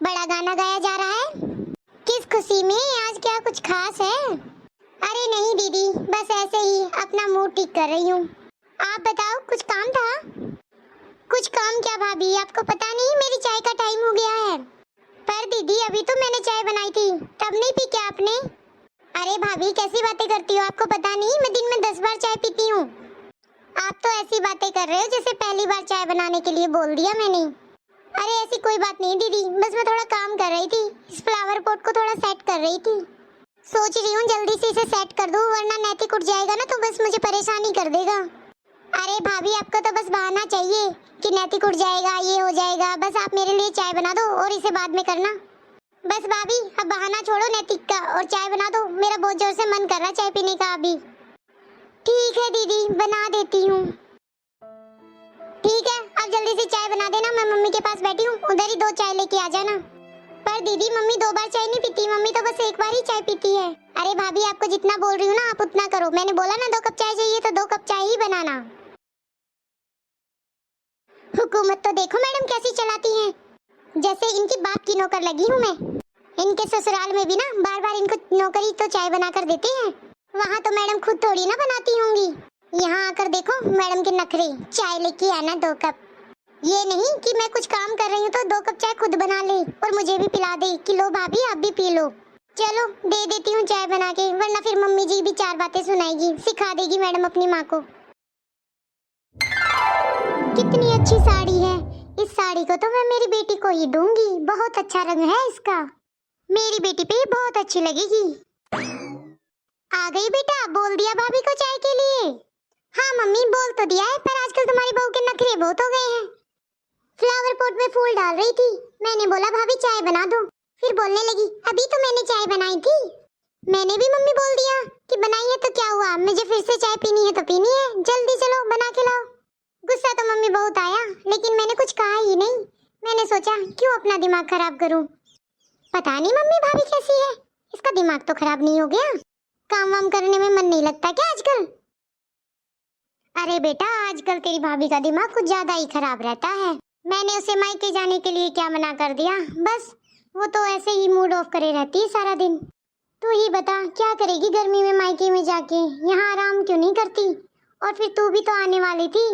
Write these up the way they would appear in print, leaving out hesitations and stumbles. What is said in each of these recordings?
बड़ा गाना गाया जा रहा है। किस खुशी में? आज क्या कुछ खास है? अरे नहीं दीदी, बस ऐसे ही अपना मूड ठीक कर रही हूँ। आप बताओ, कुछ काम था? कुछ काम क्या भाभी, आपको पता नहीं मेरी चाय का टाइम हो गया है। पर दीदी अभी तो मैंने चाय बनाई थी, तब नहीं पी क्या आपने? अरे भाभी कैसी बातें करती हो, आपको पता नहीं मैं दिन में 10 बार चाय पीती हूँ। आप तो ऐसी बातें कर रहे हो जैसे पहली बार चाय बनाने के लिए बोल दिया मैंने। अरे ऐसी कोई बात नहीं दीदी, बस मैं थोड़ा काम कर रही थी, इस फ्लावर पॉट को थोड़ा सेट कर रही थी। सोच रही हूँ जल्दी से इसे सेट कर दूँ, वरना नैतिक उठ जाएगा ना तो बस मुझे परेशानी कर देगा। अरे भाभी आपको तो बस बहाना चाहिए कि नैतिक उठ जाएगा, ये हो जाएगा। बस आप मेरे लिए चाय बना दो और इसे बाद में करना। बस भाभी अब बहाना छोड़ो नैतिक का और चाय बना दो, मेरा बहुत जोर से मन कर रहा चाय पीने का अभी। ठीक है दीदी, बना देती हूँ। ठीक है, अब जल्दी से चाय बना देना, मैं मम्मी के पास बैठी हूँ, उधर ही 2 चाय लेके आ जाना। पर दीदी मम्मी 2 बार चाय नहीं पीती, मम्मी तो बस 1 बार ही चाय पीती है। अरे भाभी आपको जितना बोल रही हूँ ना आप उतना करो, मैंने बोला ना 2 कप चाय चाहिए तो 2 कप चाय ही बनाना। हुकूमत तो देखो मैडम कैसी चलाती हैं, जैसे इनकी बाप की नौकर लगी हूँ मैं। इनके ससुराल में भी ना बार बार इनको नौकरी तो चाय बना कर देते हैं, वहाँ तो मैडम खुद थोड़ी ना बनाती होंगी। यहाँ आकर देखो मैडम के नखरे, चाय लेके आना 2 कप। ये नहीं कि मैं कुछ काम कर रही हूँ तो 2 कप चाय खुद बना ले और मुझे भी पिला दे कि लो भाभी आप भी पी लो। चलो दे देती हूँ चाय बना के, वरना फिर मम्मी जी भी 4 बातें सुनाएगी, सिखा देगी मैडम अपनी माँ को। कितनी अच्छी साड़ी है, इस साड़ी को तो मैं मेरी बेटी को ही दूंगी, बहुत अच्छा रंग है इसका, मेरी बेटी पे बहुत अच्छी लगेगी। आ गई बेटा, बोल दिया भाभी को चाय के लिए? हाँ मम्मी बोल तो दिया है, पर आजकल तुम्हारी बहू के नखरे बहुत हो गए हैं। फ्लावर पॉट में फूल डाल रही थी, मैंने बोला भाभी चाय बना दो, फिर बोलने लगी अभी तो मैंने चाय बनाई थी। मैंने भी मम्मी बोल दिया कि बनाई है तो क्या हुआ, मुझे फिर से चाय पीनी है तो पीनी है, जल्दी चलो बना के लाओ। गुस्सा तो मम्मी बहुत आया, लेकिन मैंने कुछ कहा ही नहीं। मैंने सोचा क्यों अपना दिमाग खराब करूं। पता नहीं मम्मी भाभी कैसी है, इसका दिमाग तो खराब नहीं हो गया, काम वाम करने में मन नहीं लगता क्या आजकल? अरे बेटा आजकल तेरी भाभी का दिमाग कुछ ज्यादा ही खराब रहता है। मैंने उसे मायके जाने के लिए क्या मना कर दिया, बस वो तो ऐसे ही मूड ऑफ करे रहती है सारा दिन। तू ही बता क्या करेगी गर्मी में मायके में जाके, यहाँ आराम क्यों नहीं करती? और फिर तू भी तो आने वाली थी,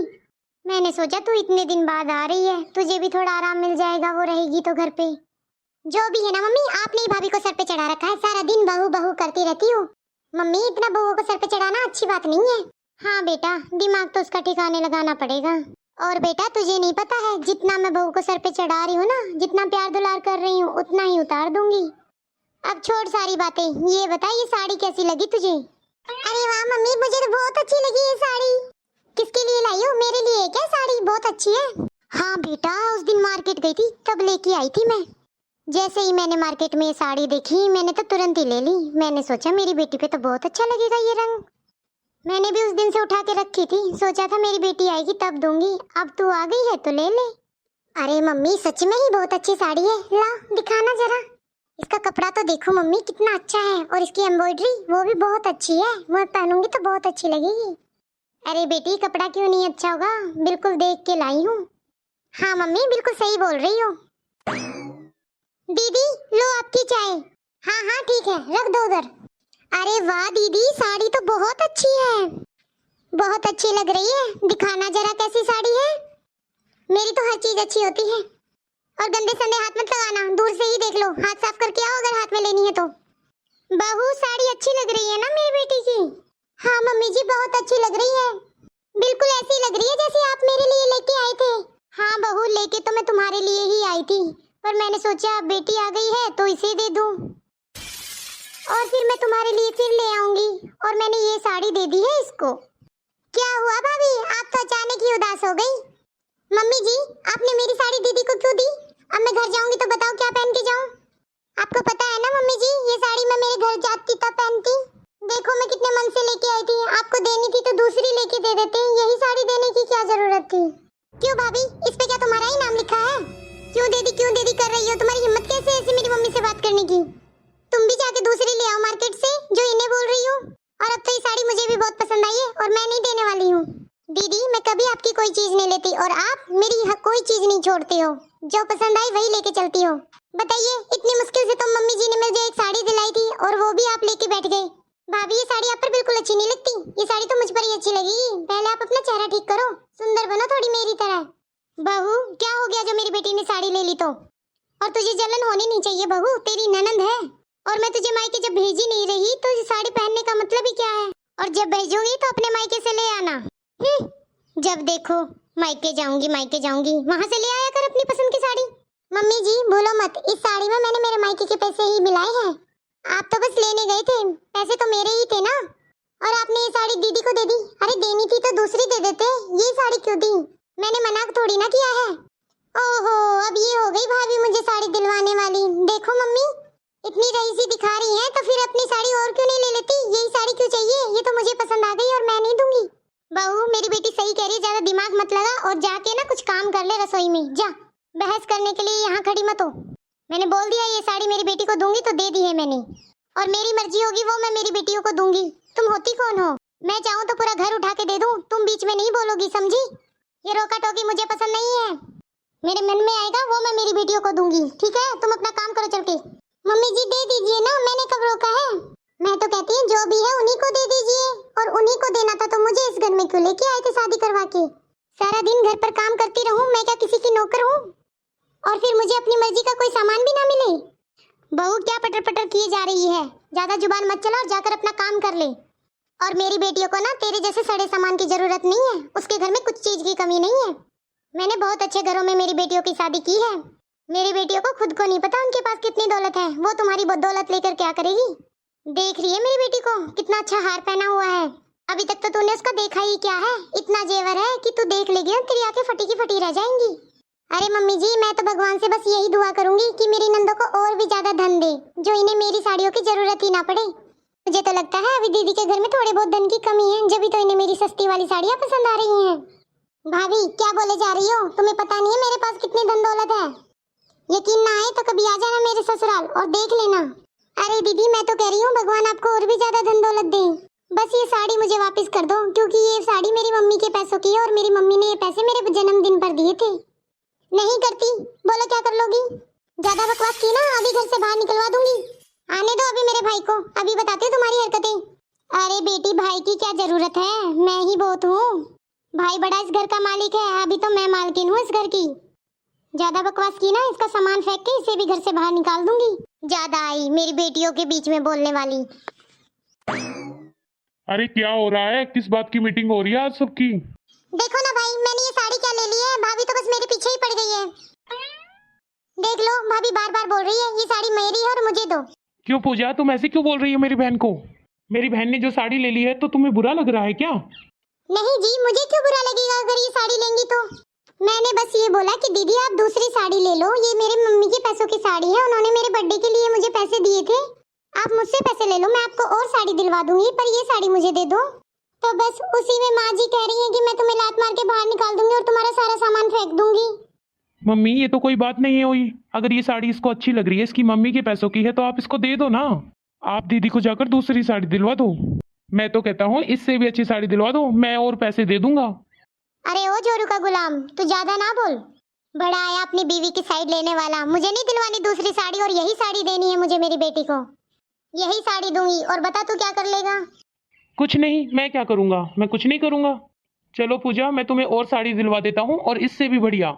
मैंने सोचा तू इतने दिन बाद आ रही है, तुझे भी थोड़ा आराम मिल जाएगा, वो रहेगी तो घर पे। जो भी है ना मम्मी, आपने ही भाभी को सर पे चढ़ा रखा है, सारा दिन बहू बहू करती रहती हो। मम्मी इतना बहू को सर पे चढ़ाना अच्छी बात नहीं है। हाँ बेटा, दिमाग तो उसका ठिकाने लगाना पड़ेगा। और बेटा तुझे नहीं पता है, जितना मैं बहू को सर पे चढ़ा रही हूँ ना, जितना प्यार दुलार कर रही हूँ उतना ही उतार दूंगी। अब छोड़ सारी बातें, ये बता ये साड़ी कैसी लगी तुझे? अरे वाह मम्मी, मुझे तो बहुत अच्छी लगी ये साड़ी। किसके लिए लाई हो? मेरे लिए क्या साड़ी बहुत अच्छी है? हाँ बेटा, उस दिन मार्केट गई थी तब लेके आई थी मैं। जैसे ही मैंने मार्केट में ये साड़ी देखी मैंने तो तुरंत ही ले ली, मैंने सोचा मेरी बेटी पे तो बहुत अच्छा लगेगा ये रंग। मैंने भी उस दिन से उठा के रखी थी, सोचा था मेरी बेटी आएगी तब दूंगी, अब तू आ गई है तो ले ले। अरे मम्मी सच में ही बहुत अच्छी साड़ी है, ला दिखाना जरा। इसका कपड़ा तो देखो मम्मी कितना अच्छा है, और इसकी एम्ब्रॉयडरी वो भी बहुत अच्छी है, मैं पहनूंगी तो बहुत अच्छी लगेगी। अरे बेटी कपड़ा क्यों नहीं अच्छा होगा, बिल्कुल देख के लाई हूँ। हाँ मम्मी बिल्कुल सही बोल रही हो। दीदी लो आपकी चाय। हाँ हाँ ठीक है, रख दो उधर। अरे वाह दीदी, साड़ी तो बहुत अच्छी है, बहुत अच्छी लग रही है, दिखाना जरा कैसी साड़ी है। मेरी तो हर चीज अच्छी होती है। और गंदे संदे हाथ मत लगाना, दूर से ही देख लो, हाथ साफ करके आओ अगर हाथ में लेनी है तो। बहू साड़ी अच्छी लग रही है ना मेरी बेटी की? हाँ मम्मी जी बहुत अच्छी लग रही है, बिल्कुल ऐसी लग रही है जैसे आप मेरे लिए लेके आए थे। हाँ बहू लेके तो मैं तुम्हारे लिए ही आई थी, पर मैंने सोचा बेटी आ गई है तो इसे दे दूं, और फिर मैं तुम्हारे लिए फिर ले आऊंगी, और मैंने ये साड़ी दे दी है इसको। क्या हुआ भाभी, आप तो अचानक ही उदास हो गई? मम्मी जी आपने मेरी साड़ी दीदी को क्यों दी? अब मैं घर जाऊंगी तो बताओ क्या पहन के जाऊं? आपको पता है ना मम्मी जी, ये साड़ी मैं मेरे घर जाती तब पहनती। देखो मैं कितने मन से लेके आई थी, आपको देनी थी तो दूसरी लेके दे देते, यही साड़ी देने की क्या जरूरत थी? क्यों भाभी, इस पे क्या तुम्हारा ही नाम लिखा है? क्यों दीदी कर रही हो? तुम्हारी हिम्मत कैसे है ऐसे मेरी मम्मी से बात करने की? तुम भी जाके दूसरी ले आओ मार्केट से, जो इन्हें बोल रही हो। और अब तो ये साड़ी मुझे भी बहुत पसंद आई है और मैं नहीं देने वाली हूँ। दीदी मैं कभी आपकी कोई चीज नहीं लेती, और आप मेरी कोई चीज नहीं छोड़ते हो, जो पसंद आई वही लेके चलती हो। बताइए, इतनी मुश्किल से तो मम्मी जी ने मुझे एक साड़ी दिलाई थी और वो भी आप लेके बैठ गए। भाभी, ये साड़ी आप पर बिल्कुल अच्छी नहीं लगती। ये साड़ी तो मुझ पर ही अच्छी लगेगी। पहले आप अपना चेहरा ठीक करो, सुंदर बनो थोड़ी मेरी तरह। बहू, क्या हो गया जो मेरी बेटी ने साड़ी ले ली तो? और तुझे जलन होनी नहीं चाहिए बहू, तेरी ननंद है। और मैं तुझे मायके जब भेजी नहीं रही तो ये साड़ी पहनने का मतलब ही क्या है? और जब भेजूंगी तो अपने मायके से ले आना। जब देखो मायके जाऊंगी, वहाँ से ले आया कर अपनी पसंद की साड़ी। मम्मी जी बोलो मत, इस साड़ी में मैंने मेरे मायके के पैसे ही मिलाए हैं। आप तो बस लेने गए थे, पैसे तो मेरे ही थे ना। और आपने ये साड़ी दीदी को दे दी। अरे देनी थी तो दूसरी दे देते, ये साड़ी क्यों दी? मैंने मना थोड़ी ना किया है। ओहो, अब ये हो गई भाभी मुझे साड़ी दिलवाने वाली। देखो मम्मी, इतनी रईसी दिखा रही हैं तो फिर अपनी साड़ी और क्यों नहीं ले लेती? यही साड़ी क्यों चाहिए? ये तो मुझे पसंद आ गई और मैं नहीं दूंगी। बहू, मेरी बेटी सही कह रही है, ज्यादा दिमाग मत लगा और जाके ना कुछ काम कर ले रसोई में। जा, बहस करने के लिए यहाँ खड़ी मत हो। मैंने बोल दिया ये साड़ी मेरी बेटी को दूंगी तो दे दी है मैंने, और मेरी मर्जी होगी वो मैं मेरी बेटियों को दूंगी। तुम होती कौन हो? मैं चाहूँ तो पूरा घर उठा के दे दूं, तुम बीच में नहीं बोलोगी, समझी? ये रोका टोकी मुझे पसंद नहीं है। मेरे मन में आएगा वो मैं मेरी बेटियों को दूंगी, ठीक है? तुम अपना काम करो चल के। मम्मी जी दे दीजिए ना, मैंने कब रोका है? मैं तो कहती हूँ जो भी है उन्हीं को दे दीजिए, और उन्हीं को देना था तो मुझे इस घर में क्यों लेके आए थे शादी करवा के? सारा दिन घर पर काम करती रहूं, मैं क्या किसी की नौकर हूँ? और फिर मुझे अपनी मर्जी का कोई सामान भी ना मिले? बहू, क्या पटर पटर किए जा रही है? ज्यादा जुबान मत चला और जाकर अपना काम कर ले। और मेरी बेटियों को ना तेरे जैसे सड़े सामान की जरूरत नहीं है, उसके घर में कुछ चीज की कमी नहीं है। मैंने बहुत अच्छे घरों में मेरी बेटियों की शादी की है। मेरी बेटियों को खुद को नहीं पता उनके पास कितनी दौलत है, वो तुम्हारी दौलत लेकर क्या करेगी? देख रही है मेरी बेटी को, कितना अच्छा हार पहना हुआ है। अभी तक तो तूने उसका देखा ही क्या है? इतना जेवर है कि तू देख लेगी ना तेरी आंखें फटी की फटी रह जाएंगी। अरे मम्मी जी, मैं तो भगवान से बस यही दुआ करूंगी कि मेरी नंदों को और भी ज्यादा धन दे, जो इन्हें मेरी साड़ियों की जरूरत ही ना पड़े। मुझे तो लगता है अभी दीदी के घर में थोड़े बहुत धन की कमी है, जब भी तो इन्हें मेरी सस्ती वाली साड़ियाँ पसंद आ रही हैं। भाभी, क्या बोले जा रही हो? तुम्हें पता नहीं है मेरे पास कितनी धन दौलत है? यकीन ना आए तो कभी आ जाना मेरे ससुराल और देख लेना। अरे दीदी, मैं तो कह रही हूँ भगवान आपको और भी ज्यादा धन दौलत दे। बस ये साड़ी मुझे वापस कर दो, क्योंकि ये साड़ी मेरी मम्मी के पैसों की है और मेरी मम्मी ने ये पैसे मेरे जन्मदिन पर दिए थे। नहीं करती, बोलो क्या कर लोगी? ज्यादा बकवास की ना, अभी घर से बाहर निकलवा दूंगी। आने दो अभी मेरे भाई को, अभी बताती हूँ तुम्हारी हरकतें। अरे बेटी, भाई की क्या जरूरत है, मैं ही बहुत हूँ। भाई बड़ा इस घर का मालिक है, अभी तो मैं मालकिन हूँ इस घर की। ज्यादा बकवास की ना, इसका सामान फेंक के इसे भी घर से बाहर निकाल दूंगी। ज्यादा आई मेरी बेटियों के बीच में बोलने वाली। अरे क्या हो रहा है? किस बात की मीटिंग हो रही है आज सबकी? देखो ना भाई, मैंने ये साड़ी क्या ले ली है, भाभी तो बस मेरे पीछे ही पड़ गई है। देख लो, भाभी बार बार बोल रही है ये साड़ी मेरी है और मुझे दो। क्यों पूजा, तुम ऐसे क्यों बोल रही हो मेरी बहन को? मेरी बहन ने जो साड़ी ले ली है तो तुम्हें बुरा लग रहा है क्या? नहीं जी, मुझे क्यों बुरा लगेगा अगर ये साड़ी लेंगी तो। मैंने बस ये बोला कि दीदी आप दूसरी साड़ी ले लो, ये मेरे मम्मी के पैसों की साड़ी है, उन्होंने मेरे बर्थडे के लिए मुझे पैसे दिए थे। आप मुझसे पैसे ले लो, मैं आपको और साड़ी दिलवा दूंगी, पर ये साड़ी मुझे दे दो। तो बस उसी में माँ जी कह रही है कि मैं तुम्हें लात मार के बाहर निकाल दूंगी और तुम्हारा सारा सामान फेंक दूंगी। मम्मी, ये तो कोई बात नहीं है हुई। अगर ये साड़ी इसको अच्छी लग रही है, इसकी मम्मी के पैसों की है, तो आप इसको दे दो ना। आप दीदी को जाकर दूसरी साड़ी दिलवा दो। मैं तो कहता हूँ इससे भी अच्छी साड़ी दिलवा दो, मैं और पैसे दे दूंगा। अरे ओ जोरू का गुलाम, तू ज्यादा ना बोल। बड़ा आया अपनी बीवी की साइड लेने वाला। मुझे नहीं दिलवानी दूसरी साड़ी, और यही साड़ी देनी है मुझे मेरी बेटी को। यही साड़ी दूंगी, और बता तू क्या कर लेगा? कुछ नहीं, मैं क्या करूंगा? मैं कुछ नहीं करूंगा। चलो पूजा, मैं तुम्हें और साड़ी दिलवा देता हूँ, और इससे भी बढ़िया।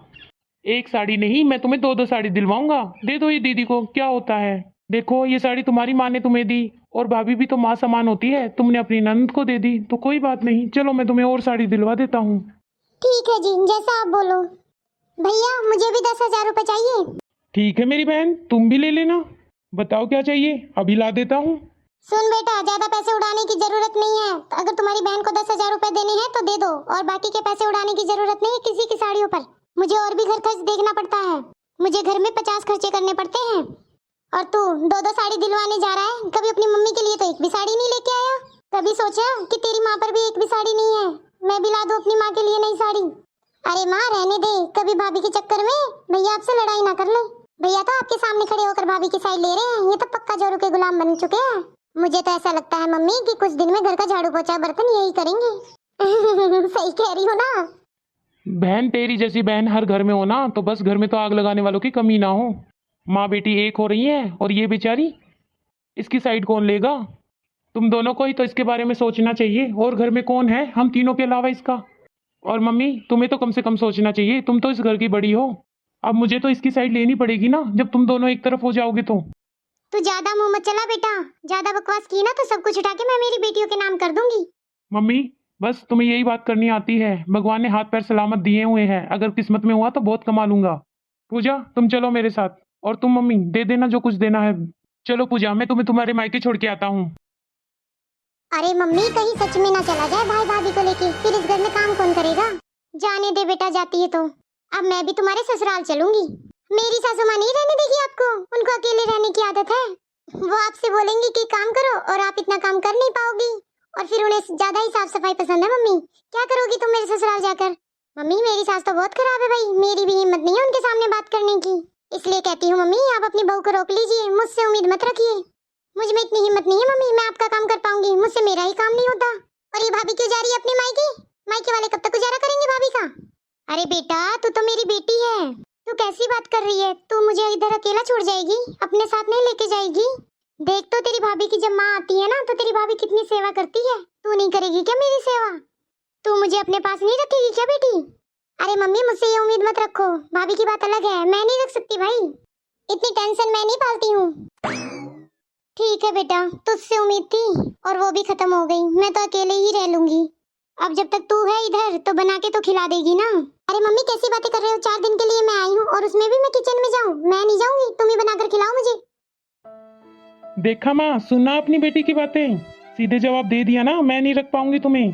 एक साड़ी नहीं, मैं तुम्हें दो दो साड़ी दिलवाऊंगा। दे दो ये दीदी को, क्या होता है? देखो, ये साड़ी तुम्हारी माँ ने तुम्हें दी, और भाभी भी तो माँ समान होती है। तुमने अपनी ननद को दे दी तो कोई बात नहीं। चलो मैं तुम्हें और साड़ी दिलवा देता हूँ। ठीक है जी, जैसा आप बोलो। भैया, मुझे भी 10,000 रुपए चाहिए। ठीक है मेरी बहन, तुम भी ले लेना। बताओ क्या चाहिए, अभी ला देता हूँ। सुन बेटा, ज्यादा पैसे उड़ाने की जरूरत नहीं है। अगर तुम्हारी बहन को 10,000 रुपए देने हैं तो दे दो, और बाकी के पैसे उड़ाने की जरूरत नहीं है किसी की साड़ियों पर। मुझे और भी घर खर्च देखना पड़ता है, मुझे घर में 50 खर्चे करने पड़ते हैं। और तू दो दो साड़ी दिलवाने जा रहा है, कभी अपनी मम्मी के लिए तो एक भी साड़ी नहीं लेके आया। कभी सोचा कि तेरी माँ पर भी एक भी साड़ी नहीं है, मैं भी ला दूं अपनी माँ के लिए नई साड़ी? अरे माँ, रहने दे, कभी भाभी के चक्कर में भैया आपसे लड़ाई ना कर ले। भैया तो आपके सामने खड़े होकर भाभी की साइड ले रहे हैं, ये तो पक्का जोरू के गुलाम बन चुके हैं। मुझे तो ऐसा लगता है मम्मी कि कुछ दिन में घर का झाड़ू पोछा बर्तन यही करेंगे। सही कह रही हो ना? बहन, तेरी जैसी बहन हर घर में हो ना, तो बस घर में तो आग लगाने वालों की कमी ना हो। माँ बेटी एक हो रही है और ये बेचारी, इसकी साइड कौन लेगा? तुम दोनों को ही तो इसके बारे में सोचना चाहिए। और घर में कौन है हम तीनों के अलावा इसका? और मम्मी तुम्हें तो कम से कम सोचना चाहिए, तुम तो इस घर की बड़ी हो। अब मुझे तो इसकी साइड लेनी पड़ेगी ना, जब तुम दोनों एक तरफ हो जाओगे तो। तू ज्यादा मुंह मत चला बेटा, ज्यादा बकवास की ना तो सब कुछ उठा के मैं मेरी बेटियों के नाम कर दूंगी। मम्मी बस तुम्हें यही बात करनी आती है। भगवान ने हाथ पैर सलामत दिए हुए हैं, अगर किस्मत में हुआ तो बहुत कमा लूंगा। पूजा तुम चलो मेरे साथ, और तुम मम्मी दे देना जो कुछ देना है। चलो पूजा, मैं तुम्हें तुम्हारे मायके छोड़ के आता हूँ। अरे मम्मी कहीं सच में ना चला जाए भाई भाभी को लेके, फिर इस घर में काम कौन करेगा। जाने दे बेटा, जाती है तो। अब मैं भी तुम्हारे ससुराल चलूंगी। मेरी सासू माँ नहीं रहने देगी आपको, उनको अकेले रहने की आदत है। वो आपसे बोलेंगी कि काम करो और आप इतना काम कर नहीं पाओगी, और फिर उन्हें ज्यादा ही साफ सफाई पसंद है। मम्मी क्या करोगी तुम मेरे ससुराल जाकर? मम्मी मेरी सास तो बहुत खराब है भाई, मेरी भी हिम्मत नहीं है उनके सामने बात करने की। इसलिए कहती हूँ मम्मी आप अपनी बहू को रोक लीजिए, मुझसे उम्मीद मत रखिए। मुझ में इतनी हिम्मत नहीं है मम्मी, मैं आपका काम कर पाऊंगी, मुझसे मेरा ही काम नहीं होता। और ये भाभी क्यों जा रही है अपने मायके? मायके वाले कब तक गुजारा करेंगे भाभी का? अरे बेटा तू तो मेरी बेटी है, तू कैसी बात कर रही है? तू मुझे इधर अकेला छोड़ जाएगी, अपने साथ नहीं लेके जाएगी? देख तो तेरी भाभी की जब माँ आती है ना तो तेरी भाभी कितनी सेवा करती है, तू नहीं करेगी क्या मेरी सेवा? तू मुझे अपने पास नहीं रखेगी क्या बेटी? अरे मम्मी मुझसे ये उम्मीद मत रखो, भाभी की बात अलग है, मैं नहीं रख सकती भाई, इतनी टेंशन मैं नहीं पालती हूँ। ठीक है बेटा, तुझसे उम्मीद थी और वो भी खत्म हो गई, मैं तो अकेले ही रह लूंगी। अब जब तक तू है इधर तो बना के तो खिला देगी ना। अरे मम्मी कैसी बातें कर रहे हो, 4 दिन के लिए मैं आई हूँ और उसमें भी मैं किचन में जाऊँ? मैं नहीं जाऊंगी, तुम ही बनाकर खिलाओ मुझे। देखा माँ, सुनना अपनी बेटी की बातें, सीधे जवाब दे दिया ना, मैं नहीं रख पाऊंगी तुम्हें।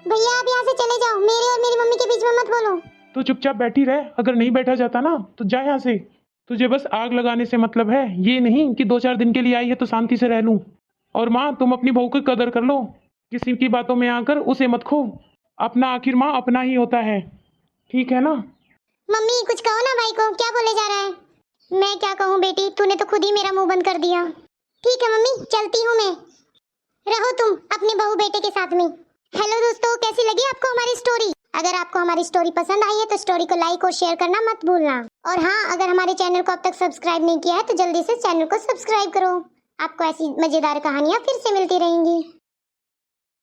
भैया आप यहाँ से चले जाओ, मेरे और मेरी मम्मी के बीच में मत बोलो। तो चुपचाप बैठी रह, अगर नहीं बैठा जाता ना तो जा यहाँ से। तुझे बस आग लगाने से मतलब है, ये नहीं कि 2-4 दिन के लिए आई है तो शांति से रह लूं। और माँ तुम अपनी बहू की कदर कर लो, किसी की बातों में आकर उसे मत खो। अपना आखिर माँ अपना ही होता है, ठीक है ना? मम्मी कुछ कहो ना भाई को, क्या बोले जा रहा है? मैं क्या कहूँ बेटी, तूने तो खुद ही मेरा मुंह बंद कर दिया। ठीक है मम्मी चलती हूँ मैं, रहो तुम अपने बहू बेटे के साथ में। हेलो दोस्तों, कैसी लगी आपको हमारी स्टोरी? अगर आपको हमारी स्टोरी पसंद आई है तो स्टोरी को लाइक और शेयर करना मत भूलना। और हाँ, अगर हमारे चैनल को अब तक सब्सक्राइब नहीं किया है तो जल्दी से चैनल को सब्सक्राइब करो। आपको ऐसी मजेदार कहानियाँ फिर से मिलती रहेंगी।